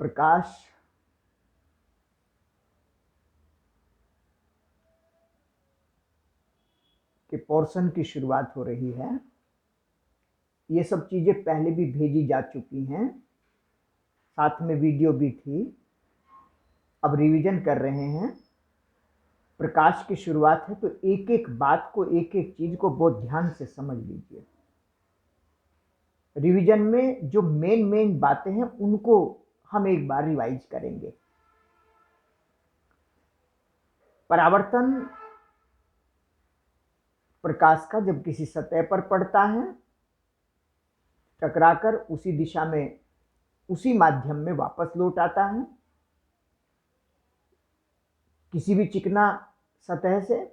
प्रकाश के पोर्शन की शुरुआत हो रही है। ये सब चीज़ें पहले भी भेजी जा चुकी हैं, साथ में वीडियो भी थी। अब रिवीजन कर रहे हैं। प्रकाश की शुरुआत है तो एक एक बात को, एक एक चीज को बहुत ध्यान से समझ लीजिए। रिवीजन में जो मेन बातें हैं उनको हम एक बार रिवाइज करेंगे। परावर्तन प्रकाश का जब किसी सतह पर पड़ता है, टकराकर उसी दिशा में, उसी माध्यम में वापस लौट आता है। किसी भी चिकना सतह से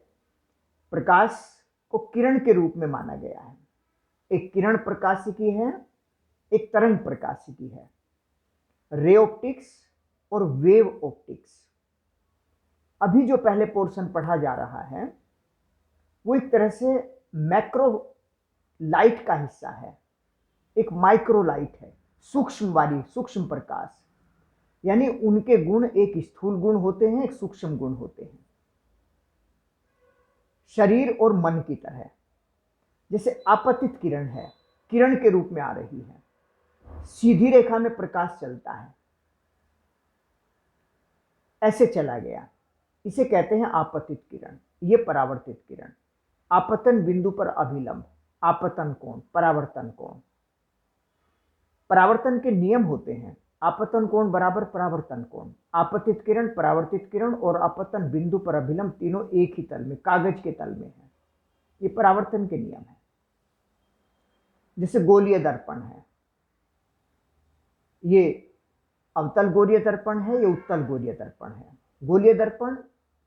प्रकाश को किरण के रूप में माना गया है। एक किरण प्रकाशिकी है, एक तरंग प्रकाशिकी है। रे ऑप्टिक्स और वेव ऑप्टिक्स। अभी जो पहले पोर्शन पढ़ा जा रहा है वो एक तरह से मैक्रो लाइट का हिस्सा है, एक माइक्रो लाइट है, सूक्ष्म प्रकाश। यानी उनके गुण एक स्थूल गुण होते हैं, एक सूक्ष्म गुण होते हैं। शरीर और मन की तरह। जैसे आपतित किरण है, किरण के रूप में आ रही है, सीधी रेखा में प्रकाश चलता है, ऐसे चला गया, इसे कहते हैं आपतित किरण। ये परावर्तित किरण। आपतन बिंदु पर अभिलंब, आपतन कोण, परावर्तन कोण। परावर्तन के नियम होते हैं, आपतन कोण बराबर परावर्तन कोण। आपतित किरण, परावर्तित किरण और आपतन बिंदु पर अभिलंब तीनों एक ही तल में, कागज के तल में है। ये परावर्तन के नियम है। जैसे गोलीय दर्पण है, ये अवतल गोलीय दर्पण है, ये उत्तल गोलीय दर्पण है। गोलीय दर्पण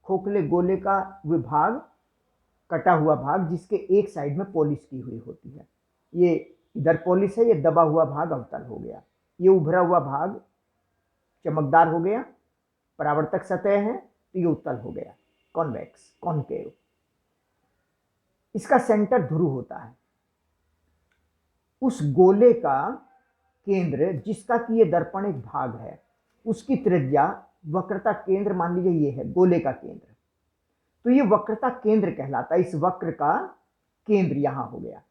खोखले गोले का विभाग, कटा हुआ भाग जिसके एक साइड में पॉलिश की हुई होती है। ये इधर पॉलिश है, ये दबा हुआ भाग अवतल हो गया। ये उभरा हुआ भाग चमकदार हो गया, परावर्तक सतह है, तो ये उत्तल हो गया, कॉन्वेक्स, कॉनकेव। इसका सेंटर ध्रुव होता है। उस गोले का केंद्र, जिसका कि ये दर्पण एक भाग है, उसकी त्रिज्या, वक्रता केंद्र मान लीजिए ये है गोले का केंद्र, तो ये वक्रता केंद्र कहलाता है। इस वक्र का केंद्र यहां हो गया।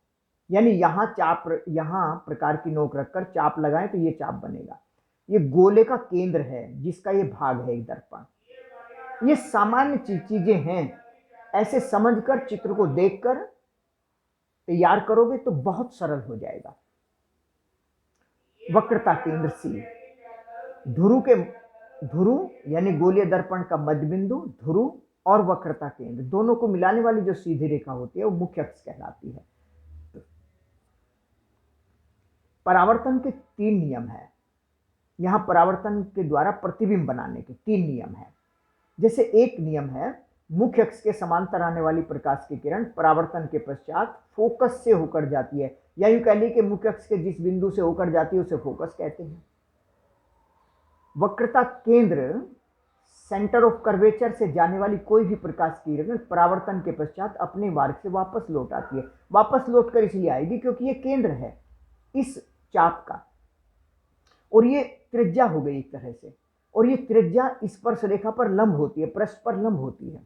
यानी यहां चाप, यहां प्रकार की नोक रखकर चाप लगाएं तो ये चाप बनेगा। ये गोले का केंद्र है जिसका ये भाग है एक दर्पण। ये सामान्य चीजें हैं। ऐसे समझकर, चित्र को देखकर तैयार करोगे तो बहुत सरल हो जाएगा। वक्रता केंद्र सी, ध्रुव यानी गोलीय दर्पण का मध्य बिंदु, ध्रुव और वक्रता केंद्र, दोनों को मिलाने वाली जो सीधी रेखा होती है वो मुख्य अक्ष कहलाती है। परावर्तन के 3 नियम है। यहां परावर्तन के द्वारा प्रतिबिंब बनाने के 3 नियम है। जैसे एक नियम है, मुख्य अक्ष के समांतर आने वाली प्रकाश की किरण परावर्तन के पश्चात फोकस से होकर जाती है, या यूं कह लीजिए कि मुख्य अक्ष के जिस बिंदु से होकर जाती है उसे फोकस कहते हैं। वक्रता केंद्र, सेंटर ऑफ कर्वेचर से जाने वाली कोई भी प्रकाश की किरण परावर्तन के पश्चात अपने मार्ग से वापस लौट आती है। वापस लौटकर इसलिए आएगी क्योंकि ये केंद्र है इस चाप का, और ये त्रिज्या हो गई एक तरह से, और ये त्रिज्या स्पर्श रेखा पर लंब होती है, पृष्ठ पर लंब होती है।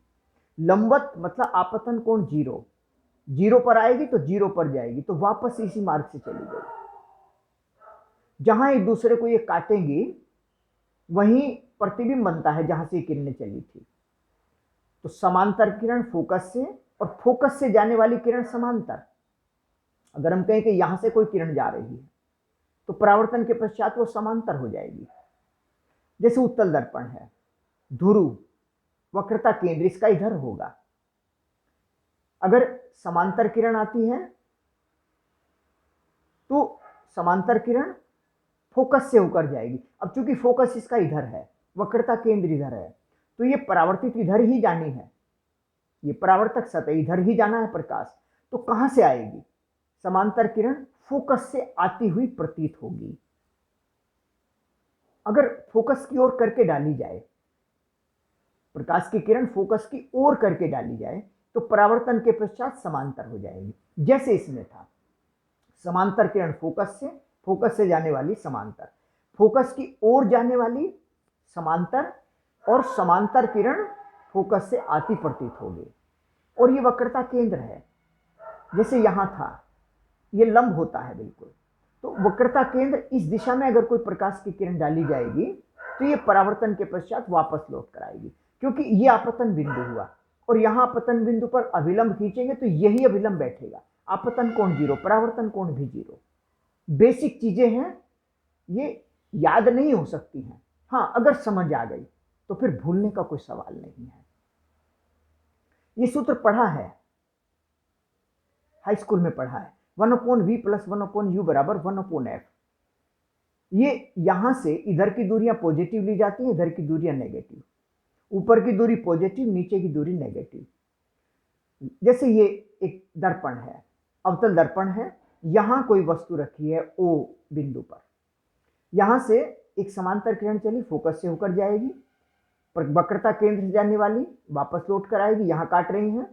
लंबवत मतलब आपतन कोण 0, 0 पर आएगी तो 0 पर जाएगी, तो वापस इसी मार्ग से चली गई। जहां एक दूसरे को ये काटेंगी वहीं प्रतिबिंब बनता है जहां से किरणें चली थी। तो समांतर किरण फोकस से, और फोकस से जाने वाली किरण समांतर। अगर हम कहें कि यहां से कोई किरण जा रही है तो परावर्तन के पश्चात वो समांतर हो जाएगी। जैसे उत्तल दर्पण है, ध्रुव, वक्रता केंद्र इसका इधर होगा। अगर समांतर किरण आती है तो समांतर किरण फोकस से होकर जाएगी। अब चूंकि फोकस इसका इधर है, वक्रता केंद्र इधर है, तो ये परावर्तित इधर ही जानी है, ये परावर्तक सतह इधर ही जाना है प्रकाश। तो कहां से आएगी? समांतर किरण फोकस से आती हुई प्रतीत होगी। अगर फोकस की ओर करके डाली जाए, प्रकाश की किरण फोकस की ओर करके डाली जाए तो परावर्तन के पश्चात समांतर हो जाएगी। जैसे इसमें था, समांतर किरण फोकस से जाने वाली समांतर। फोकस की ओर जाने वाली समांतर, और समांतर किरण फोकस से आती प्रतीत होगी। और ये वक्रता केंद्र है, जैसे यहां था, ये लंब होता है बिल्कुल। तो वक्रता केंद्र, इस दिशा में अगर कोई प्रकाश की किरण डाली जाएगी तो ये परावर्तन के पश्चात वापस लौट कर आएगी, क्योंकि ये आपतन बिंदु हुआ और यहां आपतन बिंदु पर अभिलंब खींचेंगे तो यही अभिलंब बैठेगा। आपतन कोण 0, परावर्तन कोण भी 0। बेसिक चीजें हैं, ये याद नहीं हो सकती हैं, हाँ अगर समझ आ गई तो फिर भूलने का कोई सवाल नहीं है। ये सूत्र पढ़ा है, हाई स्कूल में पढ़ा है, 1/v + 1/u बराबर 1/f। ये यहां से इधर की दूरियां पॉजिटिव ली जाती हैं, इधर की दूरियां नेगेटिव। ऊपर की दूरी पॉजिटिव, नीचे की दूरी नेगेटिव। जैसे ये एक दर्पण है, अवतल दर्पण है, यहां कोई वस्तु रखी है O बिंदु पर, यहां से एक समांतर किरण चली, फोकस से होकर जाएगी, पर वक्रता केंद्र से जाने वाली वापस लौट कर आएगी, यहां काट रही है,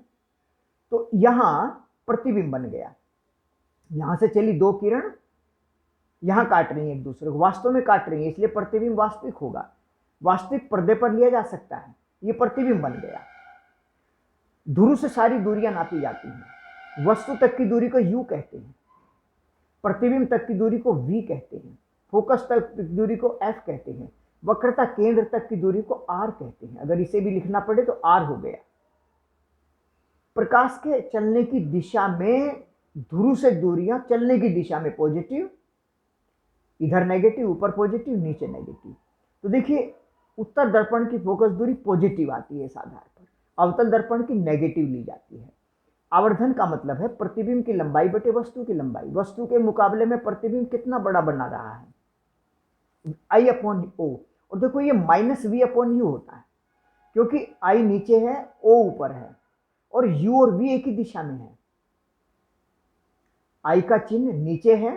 तो यहां प्रतिबिंब बन गया। यहां से चली दो किरण, यहां काट रही है एक दूसरे को, वास्तव में काट रही है, इसलिए प्रतिबिंब वास्तविक होगा, वास्तविक पर्दे पर लिया जा सकता है, ये प्रतिबिंब बन गया। ध्रुव से सारी दूरियां नापी जाती हैं। वस्तु तक की दूरी को U कहते हैं, प्रतिबिंब तक की दूरी को V कहते हैं, फोकस तक की दूरी को F कहते हैं, वक्रता केंद्र तक की दूरी को R कहते हैं। अगर इसे भी लिखना पड़े तो R हो गया। प्रकाश के चलने की दिशा में ध्रुव से दूरियां चलने की दिशा में पॉजिटिव, इधर नेगेटिव, ऊपर पॉजिटिव, नीचे नेगेटिव। तो देखिए उत्तर दर्पण की फोकस दूरी पॉजिटिव आती है इस आधार पर, अवतल दर्पण की नेगेटिव ली जाती है। आवर्धन का मतलब है प्रतिबिंब की लंबाई बटे वस्तु की लंबाई। वस्तु के मुकाबले में प्रतिबिंब कितना बड़ा बना रहा है, I/O। और देखो ये -V/U होता है, क्योंकि I नीचे है, O ऊपर है, और U और V एक ही दिशा में है। I का चिन्ह नीचे है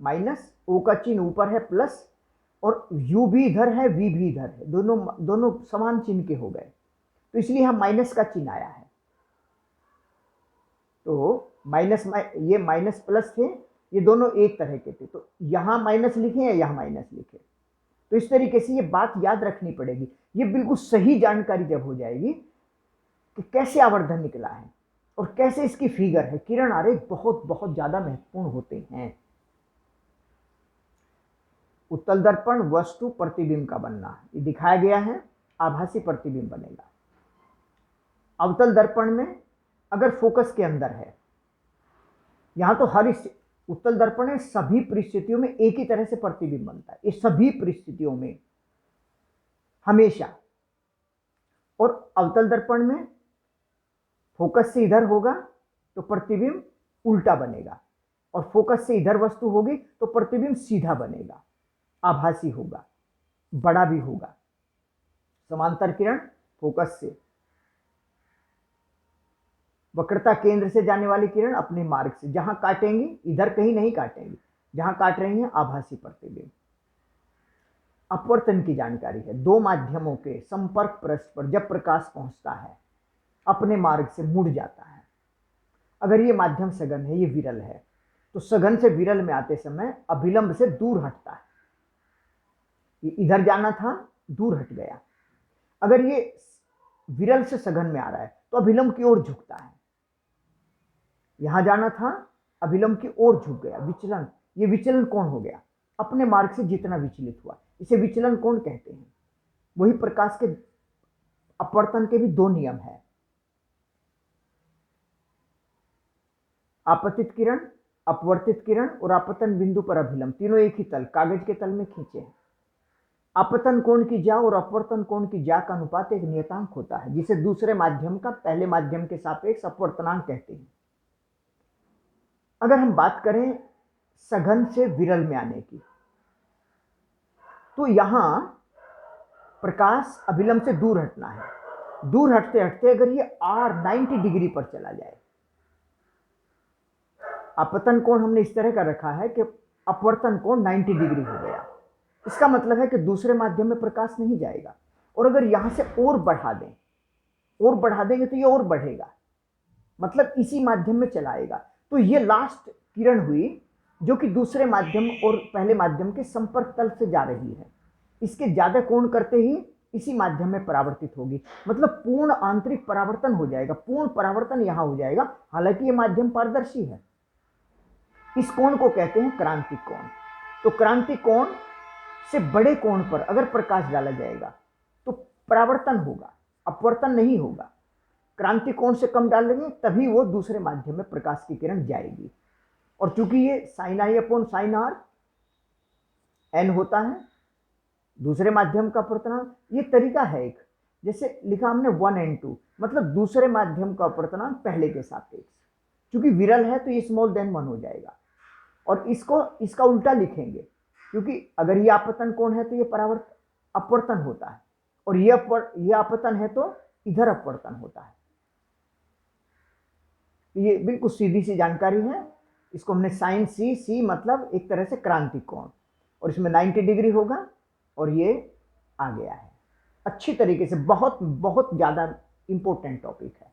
माइनस, O का चिन्ह ऊपर है प्लस, और U भी इधर है, V भी इधर है, दोनों समान चिन्ह के हो गए, तो इसलिए यहां माइनस का चिन्ह आया है। तो ये माइनस प्लस थे, ये दोनों एक तरह के थे, तो यहां माइनस लिखे या यहां माइनस लिखे। तो इस तरीके से ये बात याद रखनी पड़ेगी। ये बिल्कुल सही जानकारी जब हो जाएगी कि कैसे आवर्धन निकला है और कैसे इसकी फिगर है। किरण आरेख बहुत बहुत ज्यादा महत्वपूर्ण होते हैं। उत्तल दर्पण वस्तु प्रतिबिंब का बनना, ये दिखाया गया है, आभासी प्रतिबिंब बनेगा। अवतल दर्पण में अगर फोकस के अंदर है, यहां तो हर उत्तल दर्पण में सभी परिस्थितियों में एक ही तरह से प्रतिबिंब बनता है, ये सभी परिस्थितियों में हमेशा। और अवतल दर्पण में फोकस से इधर होगा तो प्रतिबिंब उल्टा बनेगा, और फोकस से इधर वस्तु होगी तो प्रतिबिंब सीधा बनेगा, आभासी होगा, बड़ा भी होगा। समांतर किरण फोकस से, वक्रता केंद्र से जाने वाली किरण अपने मार्ग से, जहां काटेंगी इधर कहीं नहीं काटेंगी, जहां काट रही हैं आभासी प्रतिबिंब। अपवर्तन की जानकारी है, दो माध्यमों के संपर्क पृष्ठ पर जब प्रकाश पहुंचता है अपने मार्ग से मुड़ जाता है। अगर ये माध्यम सघन है, ये विरल है, तो सघन से विरल में आते समय अभिलंब से दूर हटता है। ये इधर जाना था, दूर हट गया। अगर ये विरल से सघन में आ रहा है तो अभिलंब की ओर झुकता है। यहां जाना था, अभिलंब की ओर झुक गया, विचलन। ये विचलन कोण हो गया, अपने मार्ग से जितना विचलित हुआ, इसे विचलन कोण कहते हैं। वही प्रकाश के अपवर्तन के भी दो नियम है, आपतित किरण, अपवर्तित किरण और आपतन बिंदु पर अभिलंब, तीनों एक ही तल, कागज के तल में खींचे हैं। आपतन कोण की ज्या और अपवर्तन कोण की ज्या का अनुपात एक नियतांक होता है, जिसे दूसरे माध्यम का पहले माध्यम के सापेक्ष अपवर्तनांक कहते हैं। अगर हम बात करें सघन से विरल में आने की, तो यहां प्रकाश अभिलंब से दूर हटना है। दूर हटते हटते अगर ये R 90 डिग्री पर चला जाए, आपतन कोण हमने इस तरह का रखा है कि अपवर्तन कोण 90 डिग्री हो गया, इसका मतलब है कि दूसरे माध्यम में प्रकाश नहीं जाएगा। और अगर यहां से और बढ़ा दें, और बढ़ा देंगे तो ये और बढ़ेगा, मतलब इसी माध्यम में चलाएगा। तो ये लास्ट किरण हुई जो कि दूसरे माध्यम और पहले माध्यम के संपर्क तल से जा रही है। इसके ज़्यादा कोण करते ही इसी माध्यम में परावर्तित होगी, मतलब पूर्ण आंतरिक परावर्तन हो जाएगा, पूर्ण परावर्तन यहाँ हो जाएगा। हालांकि ये माध्यम पारदर्शी है। इस कोण को कहते हैं क्रांतिक कोण। तो क्रांतिक कोण से बड़े कोण पर अगर प्रकाश डाला जाएगा तो परावर्तन होगा, अपवर्तन नहीं होगा। क्रांतिक कोण से कम डालेंगे तभी वो दूसरे माध्यम में प्रकाश की किरण जाएगी। और चूंकि ये sin i upon sin r n होता है दूसरे माध्यम का अपवर्तनांक, ये तरीका है एक, जैसे लिखा हमने 1 and 2, मतलब दूसरे माध्यम का अपवर्तनांक पहले के सापेक्ष। चूंकि विरल है तो ये स्मॉल देन 1 हो जाएगा। और इसका उल्टा लिखेंगे, क्योंकि अगर ये आपतन कोण है तो ये अपवर्तन होता है, और ये आपतन है तो इधर अपवर्तन होता है। ये बिल्कुल सीधी सी जानकारी है। इसको हमने साइन सी मतलब एक तरह से क्रांतिक कोण, और इसमें 90 डिग्री होगा, और ये आ गया है अच्छी तरीके से। बहुत बहुत ज़्यादा इंपॉर्टेंट टॉपिक है।